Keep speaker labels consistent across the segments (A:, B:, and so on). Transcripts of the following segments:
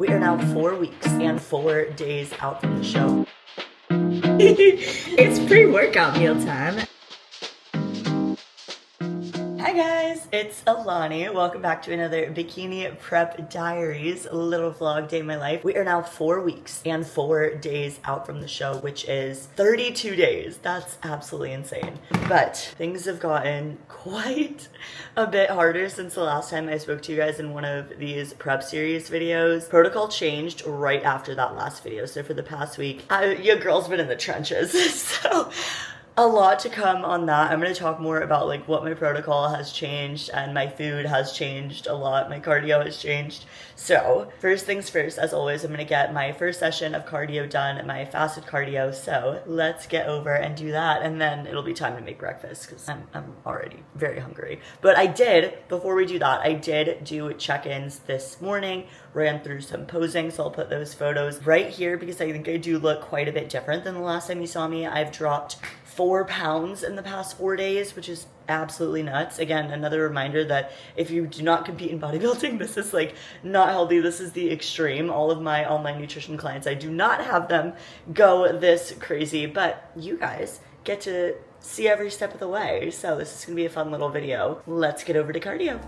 A: We are now 4 weeks and 4 days out from the show. It's pre-workout meal time. Hi guys, it's Alani. Welcome back to another Bikini Prep Diaries little vlog day in my life. We are now 4 weeks and 4 days out from the show, which is 32 days. That's absolutely insane. But things have gotten quite a bit harder since the last time I spoke to you guys in one of these prep series videos. Protocol changed right after that last video. So for the past week, your girl's been in the trenches. So a lot to come on that. I'm going to talk more about like what my protocol has changed, and my food has changed a lot. My cardio has changed. So first things first, as always, I'm going to get my first session of cardio done, my fasted cardio. So let's get over and do that. And then it'll be time to make breakfast because I'm already very hungry. But before we do that, I did do check-ins this morning, ran through some posing. So I'll put those photos right here because I think I do look quite a bit different than the last time you saw me. I've dropped 4 pounds in the past 4 days, which is absolutely nuts. Again, another reminder that if you do not compete in bodybuilding, this is like not healthy. This is the extreme. All of my online nutrition clients, I do not have them go this crazy, but you guys get to see every step of the way. So this is gonna be a fun little video. Let's get over to cardio.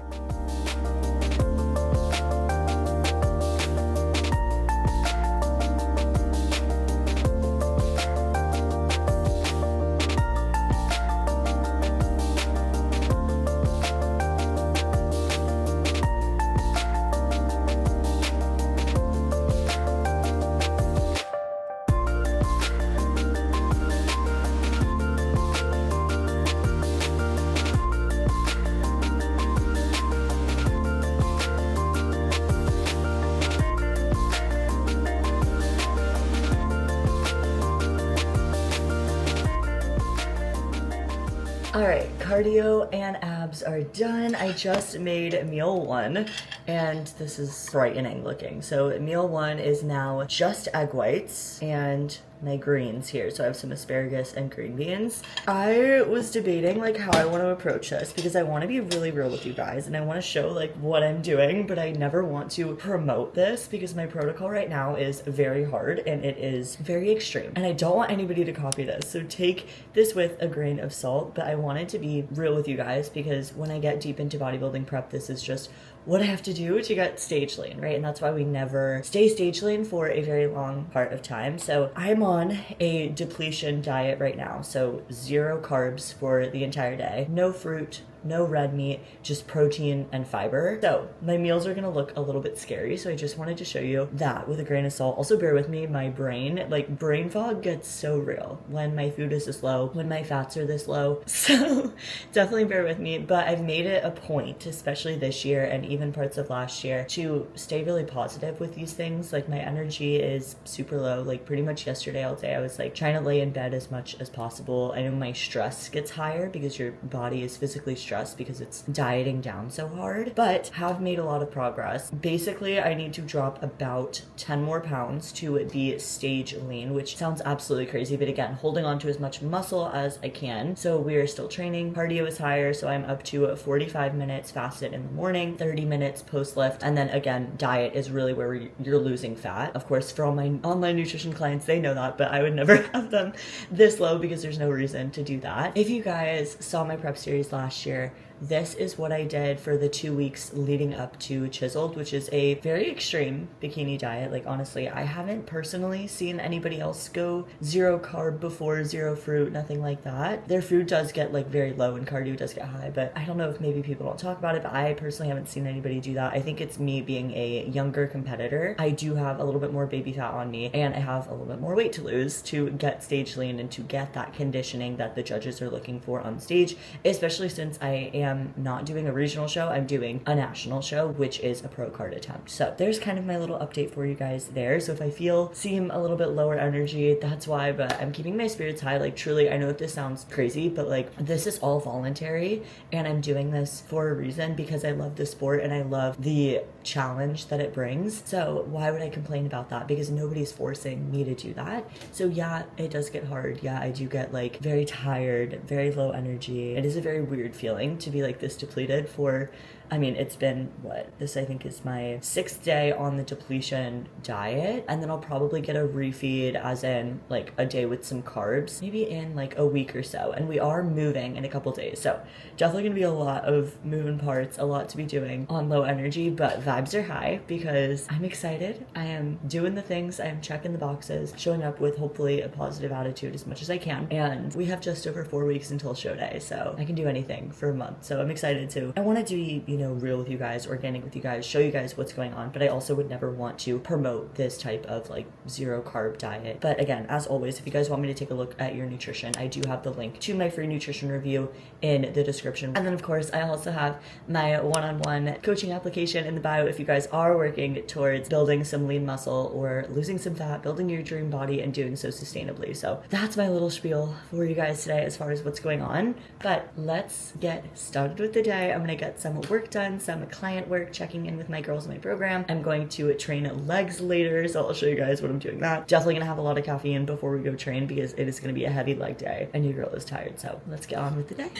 A: All right, cardio and abs are done. I just made meal one, and this is frightening looking. So meal one is now just egg whites and my greens here. So I have some asparagus and green beans. I was debating like how I want to approach this because I want to be really real with you guys and I want to show like what I'm doing, but I never want to promote this because my protocol right now is very hard and it is very extreme and I don't want anybody to copy this. So take this with a grain of salt, but I wanted to be real with you guys because when I get deep into bodybuilding prep, this is just what I have to do to get stage lean, right? And that's why we never stay stage lean for a very long part of time. So I'm on a depletion diet right now. So 0 carbs for the entire day, no fruit, no red meat, just protein and fiber. So my meals are gonna look a little bit scary. So I just wanted to show you that with a grain of salt. Also bear with me, my brain fog gets so real when my food is this low, when my fats are this low. So definitely bear with me, but I've made it a point, especially this year and even parts of last year, to stay really positive with these things. Like my energy is super low. Like pretty much yesterday all day, I was like trying to lay in bed as much as possible. I know my stress gets higher because your body is physically stressed because it's dieting down so hard, but have made a lot of progress. Basically, I need to drop about 10 more pounds to be stage lean, which sounds absolutely crazy, but again, holding on to as much muscle as I can. So we are still training. Cardio is higher, so I'm up to 45 minutes fasted in the morning, 30 minutes post lift, and then again, diet is really where you're losing fat. Of course, for all my online nutrition clients, they know that, but I would never have them this low because there's no reason to do that. If you guys saw my prep series last year, this is what I did for the 2 weeks leading up to Chiseled, which is a very extreme bikini diet. Like honestly, I haven't personally seen anybody else go 0 carb before, 0 fruit, nothing like that. Their food does get like very low and cardio does get high, but I don't know if maybe people don't talk about it, but I personally haven't seen anybody do that. I think it's me being a younger competitor. I do have a little bit more baby fat on me and I have a little bit more weight to lose to get stage lean and to get that conditioning that the judges are looking for on stage, especially since I am not doing a regional show, I'm doing a national show, which is a pro card attempt. So there's kind of my little update for you guys there. So if I seem a little bit lower energy, that's why, but I'm keeping my spirits high. Like truly, I know that this sounds crazy, but like this is all voluntary and I'm doing this for a reason because I love the sport and I love the challenge that it brings. So why would I complain about that? Because nobody's forcing me to do that. So yeah, it does get hard. Yeah, I do get like very tired, very low energy. It is a very weird feeling to be like this depleted for I mean, it's been this I think is my 6th day on the depletion diet, and then I'll probably get a refeed, as in like a day with some carbs, maybe in like a week or so. And we are moving in a couple days, so definitely gonna be a lot of moving parts, a lot to be doing on low energy, but vibes are high because I'm excited. I am doing the things, I am checking the boxes, showing up with hopefully a positive attitude as much as I can. And we have just over 4 weeks until show day, so I can do anything for a month. So I'm excited to. I wanted to be, you know, real with you guys, organic with you guys, show you guys what's going on, but I also would never want to promote this type of like 0 carb diet. But again, as always, if you guys want me to take a look at your nutrition, I do have the link to my free nutrition review in the description. And then of course, I also have my one-on-one coaching application in the bio if you guys are working towards building some lean muscle or losing some fat, building your dream body, and doing so sustainably. So that's my little spiel for you guys today as far as what's going on. But let's get started with the day. I'm gonna get some work done, some client work, checking in with my girls in my program. I'm going to train legs later, so I'll show you guys what I'm doing that. Definitely gonna have a lot of caffeine before we go train because it is gonna be a heavy leg day and your girl is tired. So let's get on with the day.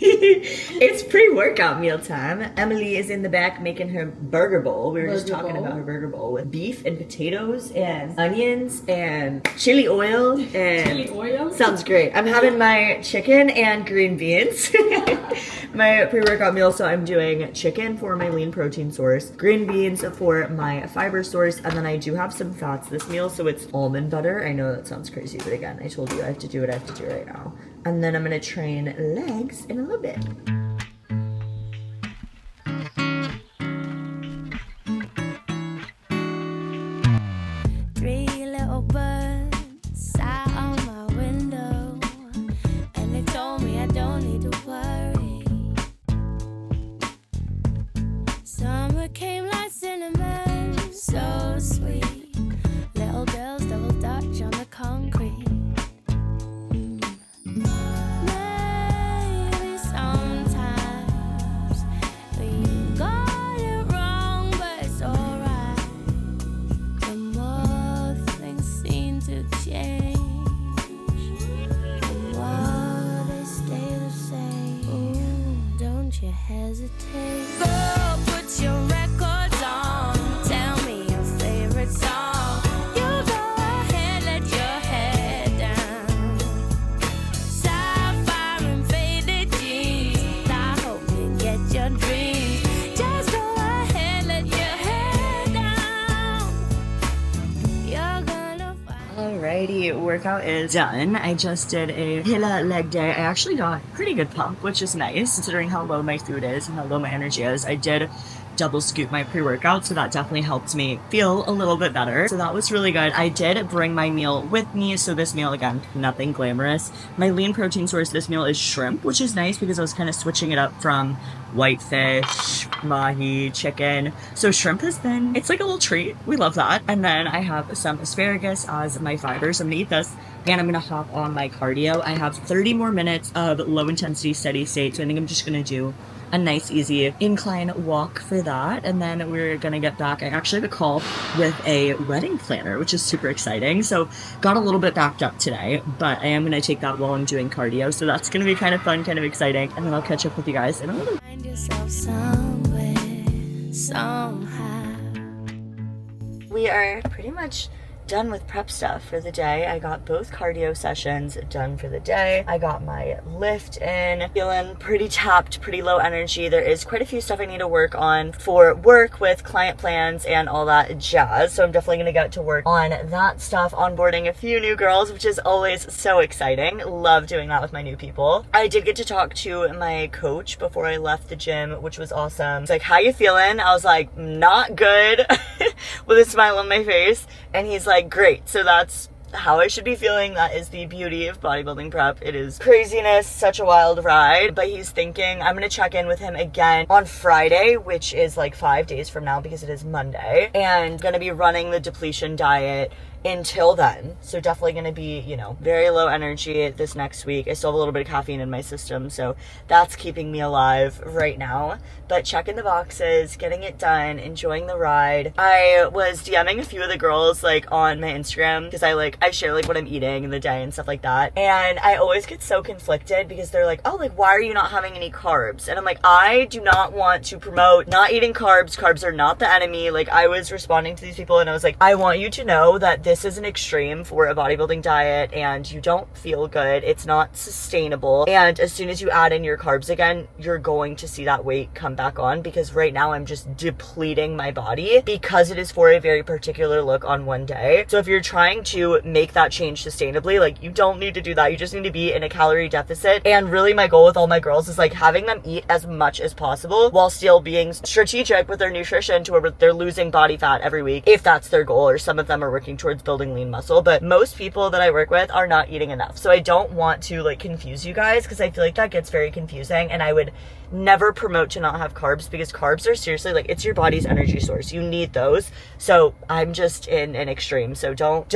A: It's pre-workout meal time. Emily is in the back making her burger bowl. We were just talking about her burger bowl with beef and potatoes and onions and chili oil. And sounds great. I'm having my chicken and green beans. My pre-workout meal, so I'm doing chicken for my lean protein source, green beans for my fiber source, and then I do have some fats this meal, so it's almond butter. I know that sounds crazy, but again, I told you I have to do what I have to do right now. And then I'm gonna train legs in a little bit. Workout is done. I just did a Hila leg day. I actually got pretty good pump, which is nice considering how low my food is and how low my energy is. I did double scoop my pre-workout, so that definitely helped me feel a little bit better. So that was really good. I did bring my meal with me. So this meal, again, nothing glamorous. My lean protein source this meal is shrimp, which is nice because I was kind of switching it up from whitefish, mahi, chicken. So shrimp has been, it's like a little treat. We love that. And then I have some asparagus as my fibers. I'm gonna eat this and I'm gonna hop on my cardio. I have 30 more minutes of low intensity steady state. So I think I'm just gonna do a nice easy incline walk for that, and then we're gonna get back. I actually have a call with a wedding planner, which is super exciting, so got a little bit backed up today, but I am gonna take that while I'm doing cardio, so that's gonna be kind of fun, kind of exciting, and then I'll catch up with you guys in a little. Find yourself somewhere, somehow. We are pretty much done with prep stuff for the day. I got both cardio sessions done for the day. I got my lift in, feeling pretty tapped, pretty low energy. There is quite a few stuff I need to work on for work with client plans and all that jazz. So I'm definitely gonna get to work on that stuff, onboarding a few new girls, which is always so exciting. Love doing that with my new people. I did get to talk to my coach before I left the gym, which was awesome. It's like, how you feeling? I was like, not good, with a smile on my face. And he's like, great. So that's how I should be feeling. That is the beauty of bodybuilding prep. It is craziness, such a wild ride, but he's thinking I'm gonna check in with him again on Friday, which is like 5 days from now because it is Monday, and gonna be running the depletion diet until then. So definitely going to be, you know, very low energy this next week. I still have a little bit of caffeine in my system, so that's keeping me alive right now. But checking the boxes, getting it done, enjoying the ride. I was DMing a few of the girls like on my Instagram because I share like what I'm eating in the day and stuff like that. And I always get so conflicted because they're like, oh, like, why are you not having any carbs? And I'm like, I do not want to promote not eating carbs. Carbs are not the enemy. Like, I was responding to these people and I was like, I want you to know that this is an extreme for a bodybuilding diet and you don't feel good. It's not sustainable. And as soon as you add in your carbs again, you're going to see that weight come back on, because right now I'm just depleting my body because it is for a very particular look on one day. So if you're trying to make that change sustainably, like, you don't need to do that. You just need to be in a calorie deficit. And really my goal with all my girls is like having them eat as much as possible while still being strategic with their nutrition to where they're losing body fat every week, if that's their goal, or some of them are working towards building lean muscle. But most people that I work with are not eating enough. So I don't want to like confuse you guys, because I feel like that gets very confusing, and I would never promote to not have carbs, because carbs are seriously like, it's your body's energy source. You need those. So I'm just in an extreme. So don't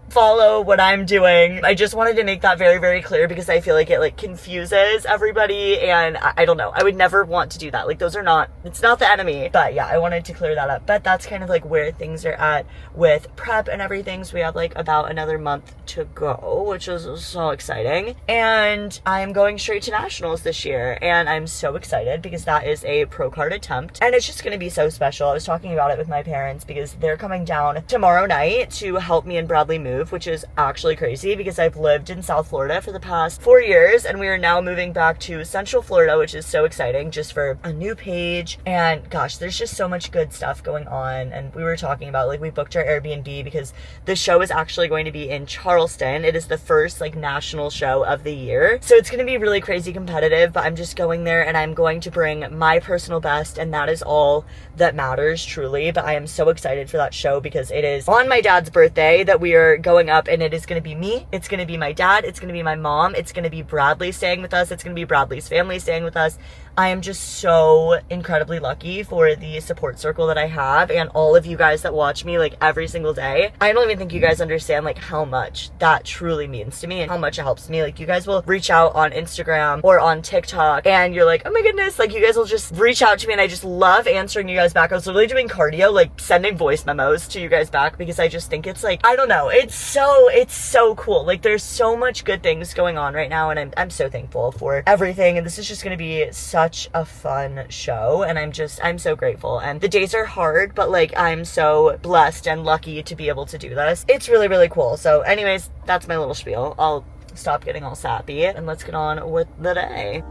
A: follow what I'm doing. I just wanted to make that very, very clear, because I feel like it like confuses everybody, and I don't know. I would never want to do that. Like, those are not, it's not the enemy. But yeah, I wanted to clear that up. But that's kind of like where things are at with prep and everything. So we have like about another month to go, which is so exciting. And I'm going straight to nationals this year, and I'm so excited because that is a pro card attempt, and it's just going to be so special. I was talking about it with my parents because they're coming down tomorrow night to help me and Bradley move, which is actually crazy because I've lived in South Florida for the past 4 years, and we are now moving back to Central Florida, which is so exciting, just for a new page. And gosh, there's just so much good stuff going on. And we were talking about, like, we booked our Airbnb because the show is actually going to be in Charleston. It is the first like national show of the year, so it's going to be really crazy competitive. But I'm just going there and I'm going to bring my personal best, and that is all that matters, truly. But I am so excited for that show because it is on my dad's birthday that we are going up, and it is going to be me, it's going to be my dad, it's going to be my mom, it's going to be Bradley staying with us, it's going to be Bradley's family staying with us. I am just so incredibly lucky for the support circle that I have, and all of you guys that watch me like every single day. I don't even think you guys understand like how much that truly means to me and how much it helps me. Like, you guys will reach out on Instagram or on TikTok and you're like, oh my goodness, like, you guys will just reach out to me, and I just love answering you guys back. I was literally doing cardio, like sending voice memos to you guys back, because I just think it's like, I don't know, it's so cool. Like, there's so much good things going on right now, and I'm so thankful for everything. And this is just going to be such a fun show, and I'm so grateful. And the days are hard, but like, I'm so blessed and lucky to be able to do this. It's really, really cool. So anyways, that's my little spiel. I'll stop getting all sappy and let's get on with the day.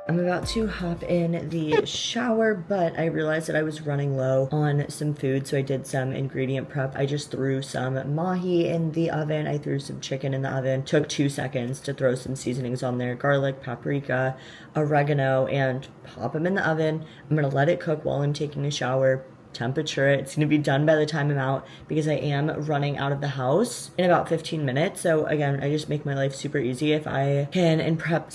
A: I'm about to hop in the shower, but I realized that I was running low on some food, so I did some ingredient prep. I just threw some mahi in the oven. I threw some chicken in the oven. Took 2 seconds to throw some seasonings on there: garlic, paprika, oregano, and pop them in the oven. I'm gonna let it cook while I'm taking a shower. Temperature it. It's gonna be done by the time I'm out, because I am running out of the house in about 15 minutes. So again, I just make my life super easy if I can prep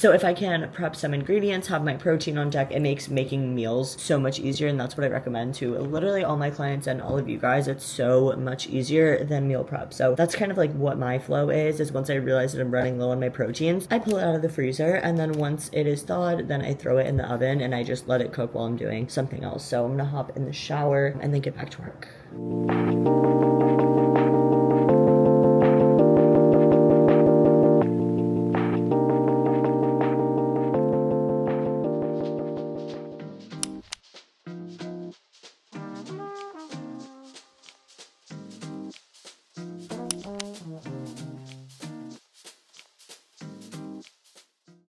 A: some ingredients, have my protein on deck. It makes making meals so much easier, and that's what I recommend to literally all my clients and all of you guys. It's so much easier than meal prep. So that's kind of like what my flow is once I realize that I'm running low on my proteins, I pull it out of the freezer, and then once it is thawed, then I throw it in the oven and I just let it cook while I'm doing something else. So I'm gonna hop in the shower and then get back to work.